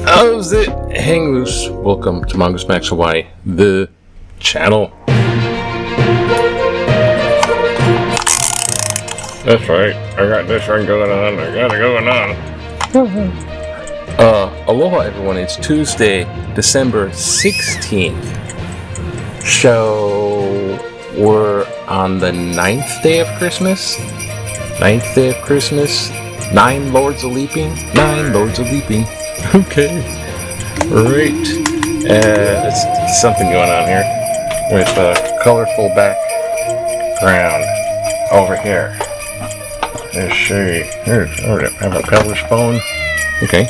How's it? Hang loose. Welcome to Mongoose Max Hawaii, the channel. That's right. I got this one going on. I got it going on. Aloha, everyone. It's Tuesday, December 16th. So, we're on the 9th day of Christmas. 9th day of Christmas. 9 Lords of Leaping. 9 Lords of Leaping. Okay. Right. There's something going on here with a colorful background over here. Let's see. I have a pelvis bone. Okay.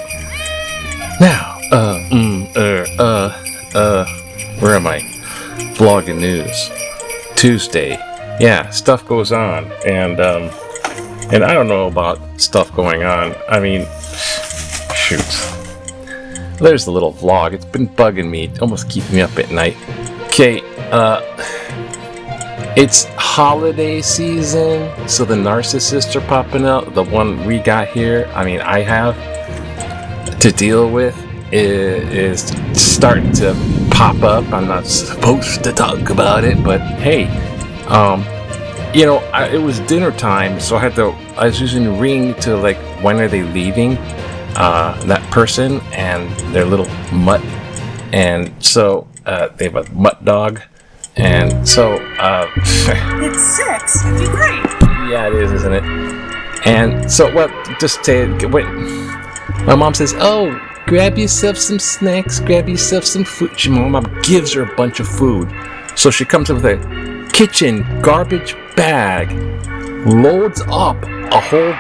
Now, where am I? Vlogging news. Tuesday. Yeah, stuff goes on, and I don't know about stuff going on. I mean, shoot. There's the little vlog. It's been bugging me, almost keeping me up at night. Okay, it's holiday season, so the narcissists are popping out. The one we got here, I have to deal with, is starting to pop up. I'm not supposed to talk about it, but hey, it was dinner time, so I was using Ring to, like, when are they leaving? That person and their little mutt, and so they have a mutt dog, and so it's 6. It'd be great. Yeah, it is, isn't it? And so, wait. My mom says, "Oh, grab yourself some snacks, grab yourself some food." My mom gives her a bunch of food, so she comes up with a kitchen garbage bag, loads up a whole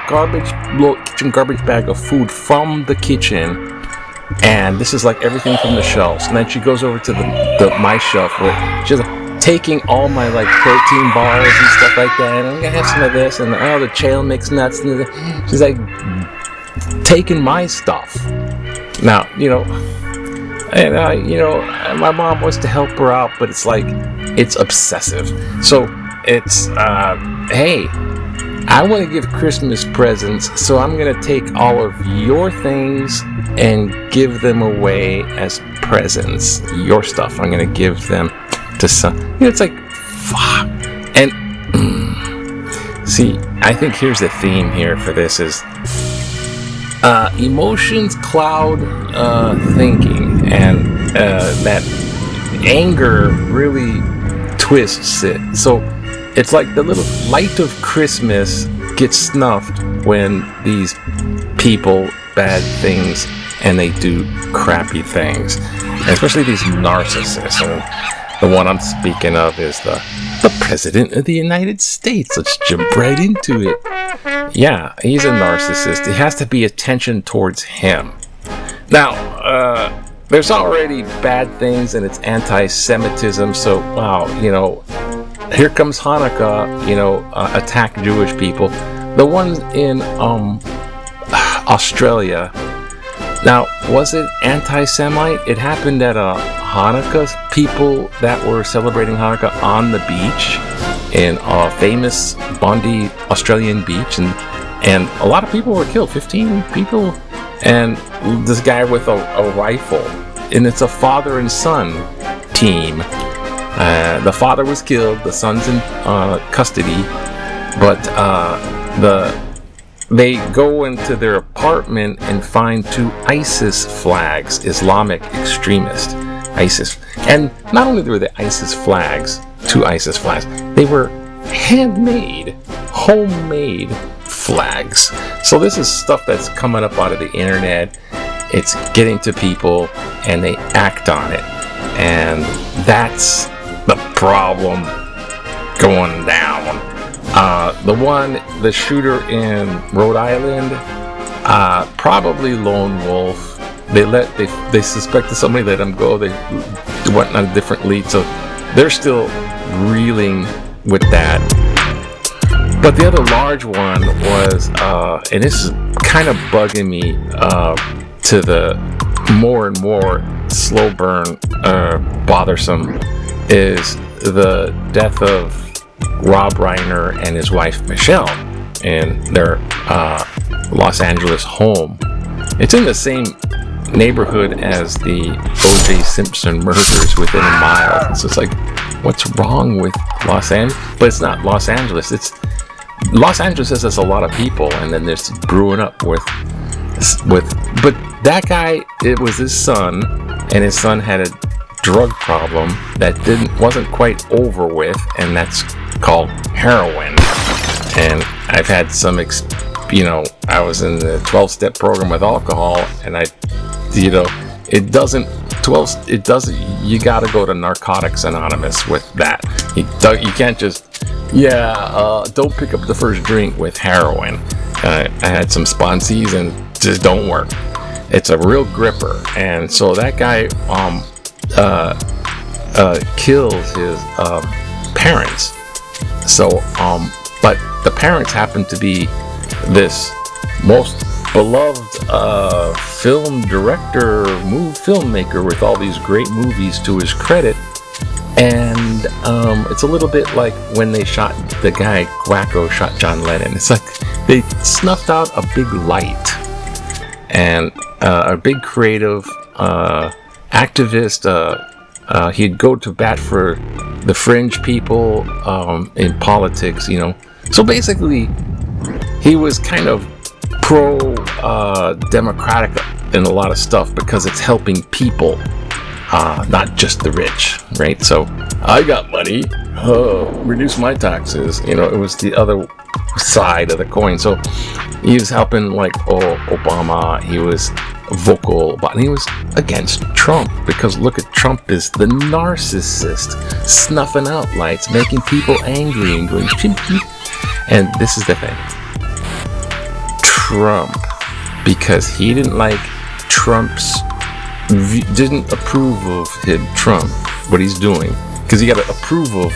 kitchen garbage bag of food from the kitchen, and this is like everything from the shelves. And then she goes over to my shelf where she's taking all my like protein bars and stuff like that, and I'm gonna have some of this, and the trail mix nuts, and she's like taking my stuff. Now, my mom wants to help her out, but it's like it's obsessive. So it's hey, I want to give Christmas presents, so I'm going to take all of your things and give them away as presents. Your stuff, I'm going to give them to some. It's like, fuck. And, see, I think here's the theme here for this is emotions cloud thinking, and that anger really twists it. So, it's like the little light of Christmas gets snuffed when these people bad things and they do crappy things. And especially these narcissists. And the one I'm speaking of is the President of the United States. Let's jump right into it. Yeah, he's a narcissist. It has to be attention towards him. Now, there's already bad things and it's anti-Semitism, so wow, here comes Hanukkah, attack Jewish people. The ones in Australia. Now, was it anti-Semite? It happened at Hanukkah. People that were celebrating Hanukkah on the beach in a famous Bondi Australian beach, and a lot of people were killed. 15 people, and this guy with a rifle, and it's a father and son team. The father was killed, the son's in custody, but they go into their apartment and find 2 ISIS flags, Islamic extremist ISIS. And not only were the ISIS flags, 2 ISIS flags, they were handmade, homemade flags. So this is stuff that's coming up out of the internet. It's getting to people and they act on it. And that's the problem going down. The shooter in Rhode Island, probably lone wolf, they suspected somebody, let them go. They went on a different lead, so they're still reeling with that. But the other large one was, and this is kind of bugging me to the more and more slow burn, bothersome, is the death of Rob Reiner and his wife Michelle in their Los Angeles home. It's in the same neighborhood as the O.J. Simpson murders, within a mile. So it's like, what's wrong with Los Angeles? But it's not Los Angeles. It's Los Angeles has a lot of people, and then there's brewing up with. But that guy, it was his son, and his son had a drug problem that wasn't quite over with, and that's called heroin. And I've had some, I was in the 12-step program with alcohol, and it doesn't, you gotta go to Narcotics Anonymous with that. You can't just, don't pick up the first drink with heroin. I had some sponsees and just don't work. It's a real gripper. And so that guy killed his parents. So, but the parents happen to be this most beloved film director, filmmaker with all these great movies to his credit. And it's a little bit like when they shot the guy, Quacko shot John Lennon. It's like they snuffed out a big light, and a big creative activist. He'd go to bat for the fringe people in politics, So basically, he was kind of pro-democratic in a lot of stuff because it's helping people, not just the rich, right? So I got money, reduce my taxes. It was the other side of the coin. So he was helping Obama. He was vocal, but he was against Trump because look at Trump is the narcissist, snuffing out lights, making people angry and going chip chip. And this is the thing. Trump, because he didn't like didn't approve of Trump, what he's doing, because you got to approve of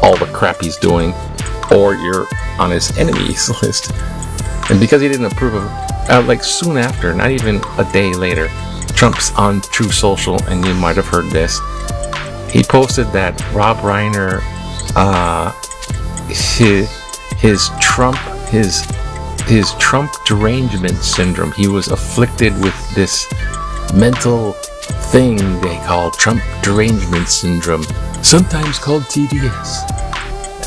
all the crap he's doing, or you're on his enemies list. And because he didn't approve of, soon after, not even a day later, Trump's on True Social, and you might have heard this. He posted that Rob Reiner, his Trump derangement syndrome. He was afflicted with this mental thing they call Trump derangement syndrome, sometimes called TDS.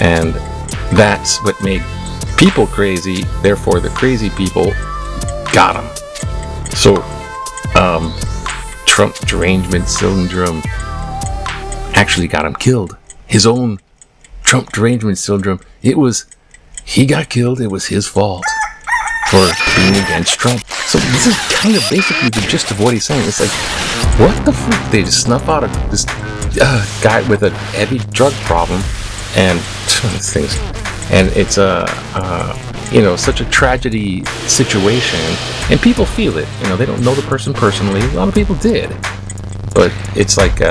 And that's what made people crazy. Therefore, the crazy people got him. So, Trump derangement syndrome actually got him killed. His own Trump derangement syndrome. He got killed. It was his fault for being against Trump. So this is kind of basically the gist of what he's saying. It's like, what the frick? They just snuff out this guy with a heavy drug problem, and these things, and it's such a tragedy situation, and people feel it. They don't know the person personally. A lot of people did, but it's like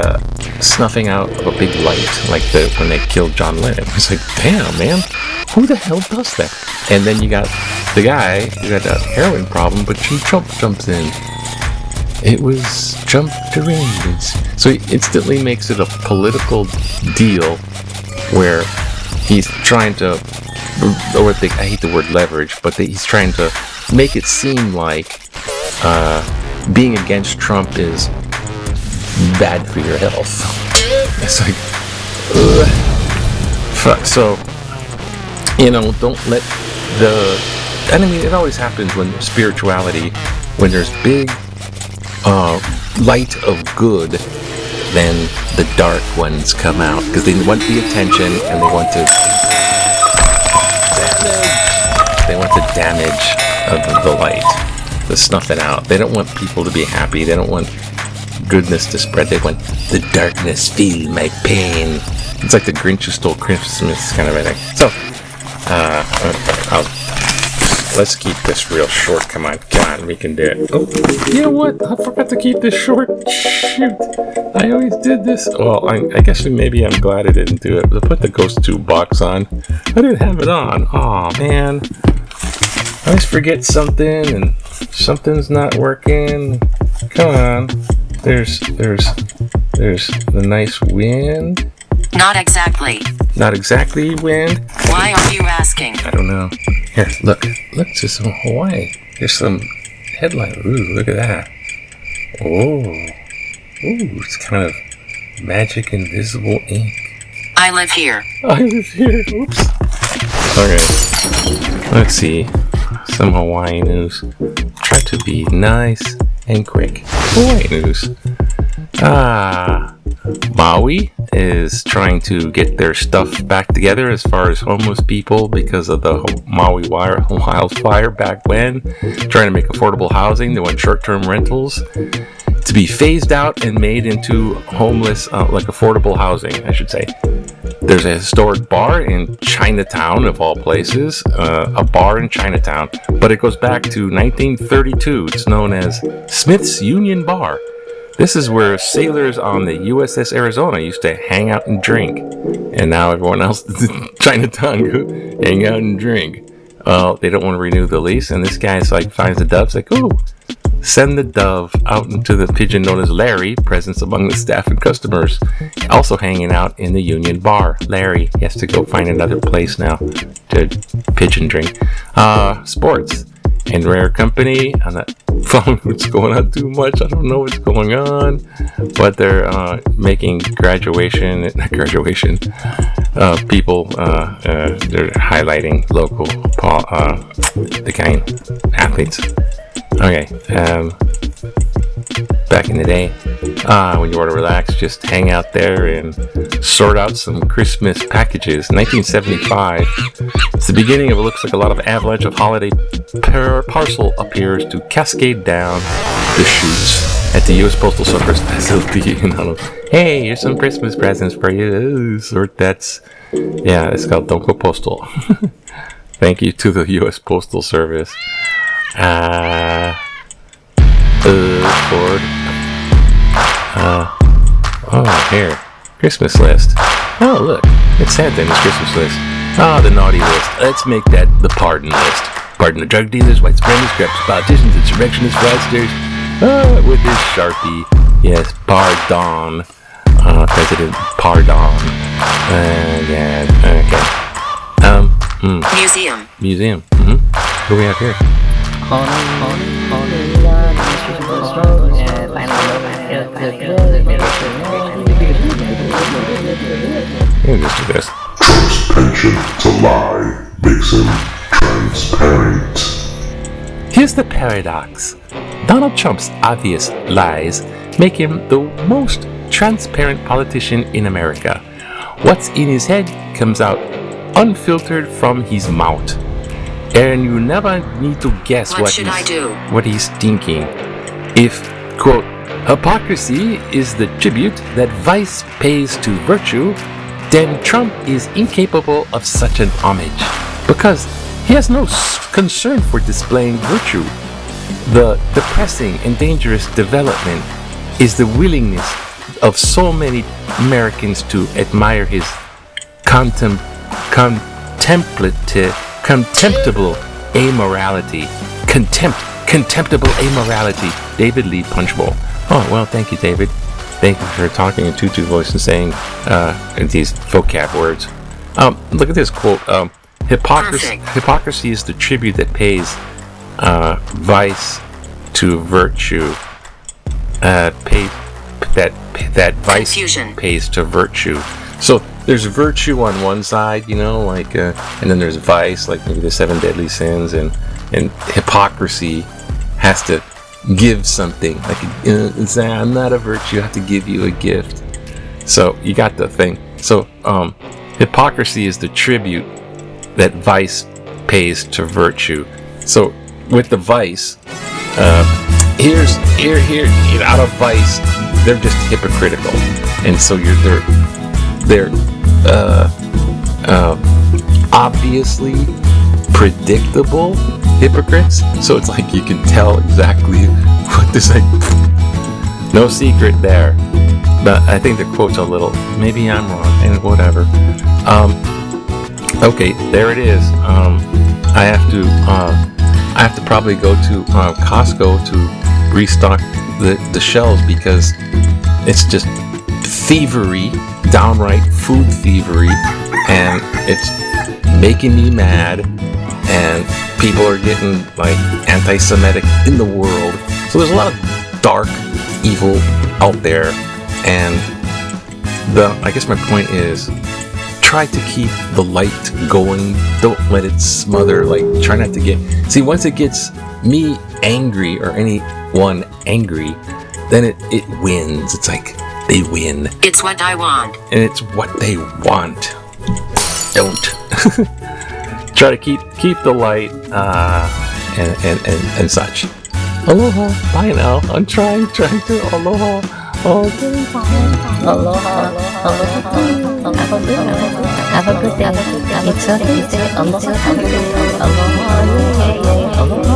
snuffing out of a big light, like when they killed John Lennon. It's like, damn, man, who the hell does that? And then you got the guy who got a heroin problem, but Trump jumps in. It was Trump derangement. So he instantly makes it a political deal where he's trying to, I hate the word leverage, but he's trying to make it seem like being against Trump is bad for your health. It's like, so, don't let it always happens when spirituality, when there's big light of good, then the dark ones come out because they want the attention and they want the damage of the light, the snuffing out. They don't want people to be happy. They don't want goodness to spread. They want the darkness, feel my pain. It's like the Grinch who stole Christmas kind of a thing. So let's keep this real short. Come on, we can do it. Oh, you know what? I forgot to keep this short. Shoot, I always did this. Well, I guess maybe I'm glad I didn't do it. Put the Ghost 2 box on. I didn't have it on. Oh man, I always forget something and something's not working. Come on. There's the nice wind. Not exactly. Not exactly wind. Why are you asking? I don't know. Here, look to some Hawaii. Here's some headline. Ooh, look at that. Ooh, it's kind of magic invisible ink. I live here. I live here. Oops. Okay. Let's see. Some Hawaii news. Try to be nice and quick. Hawaii news. Maui is trying to get their stuff back together as far as homeless people because of the Maui wildfire back when. Trying to make affordable housing. They want short-term rentals to be phased out and made into homeless, like affordable housing, I should say. There's a historic bar in Chinatown, of all places, a bar in Chinatown, but it goes back to 1932. It's known as Smith's Union Bar. This is where sailors on the USS Arizona used to hang out and drink. And now everyone else in Chinatown go hang out and drink. Well, they don't want to renew the lease, and this guy's like, finds the doves, like, ooh, send the dove out into the pigeon known as Larry, presence among the staff and customers. Also hanging out in the Union Bar. Larry, he has to go find another place now to pigeon drink. Sports. And Rare Company, I'm not following what's going on too much. I don't know what's going on, but they're making people. They're highlighting local the kind athletes. Okay. Back in the day, when you want to relax, just hang out there and sort out some Christmas packages. 1975. It's the beginning of what looks like a lot of avalanche of holiday parcel appears to cascade down the chutes at the U.S. Postal Service facility. Hey, here's some Christmas presents for you. Ooh, sort that's. Yeah, it's called Don't Go Postal. Thank you to the U.S. Postal Service. Ford. Here. Christmas list. Oh, look. It's Santa in his Christmas list. The naughty list. Let's make that the pardon list. Pardon the drug dealers, white supremacists, corrupt politicians, insurrectionists, fraudsters. With his Sharpie. Yes, pardon. President Pardon. Yeah, okay. Museum. Mm-hmm. What do we have here? Let's do this. Trump's penchant to lie makes him transparent. Here's the paradox. Donald Trump's obvious lies make him the most transparent politician in America. What's in his head comes out unfiltered from his mouth. And you never need to guess what he's thinking. If, quote, hypocrisy is the tribute that vice pays to virtue, then Trump is incapable of such an homage, because he has no concern for displaying virtue. The depressing and dangerous development is the willingness of so many Americans to admire his contemptible amorality. Contemptible amorality. David Lee Punchbowl. Oh, well, thank you, David. Thank you for talking in tutu voice and saying these vocab words. Look at this quote. Hypocrisy is the tribute that pays vice to virtue. That vice Confusion. Pays to virtue. So there's virtue on one side, like, and then there's vice, like maybe the 7 deadly sins, and hypocrisy has to give something, like say, I'm not a virtue, I have to give you a gift. So you got the thing. So hypocrisy is the tribute that vice pays to virtue. So with the vice, here, out of vice, they're just hypocritical, and so they're obviously predictable hypocrites. So it's like you can tell exactly what this like. No secret there. But I think the quote's a little. Ready I'm wrong, and whatever. Okay, there it is. I have to probably go to Costco to restock the shelves because it's just thievery, downright food thievery, and it's making me mad, and people are getting like anti-Semitic in the world. So there's a lot of dark evil out there, and I guess my point is try to keep the light going. Don't let it smother. Like, try not to get... See, once it gets me angry or anyone angry, then it wins. It's like they win. It's what I want. And it's what they want. Don't. Try to keep the light and such. Aloha. Bye now. I'm trying to. Aloha. Okay. Aloha. Have a good day. It's okay. Aloha. Aloha.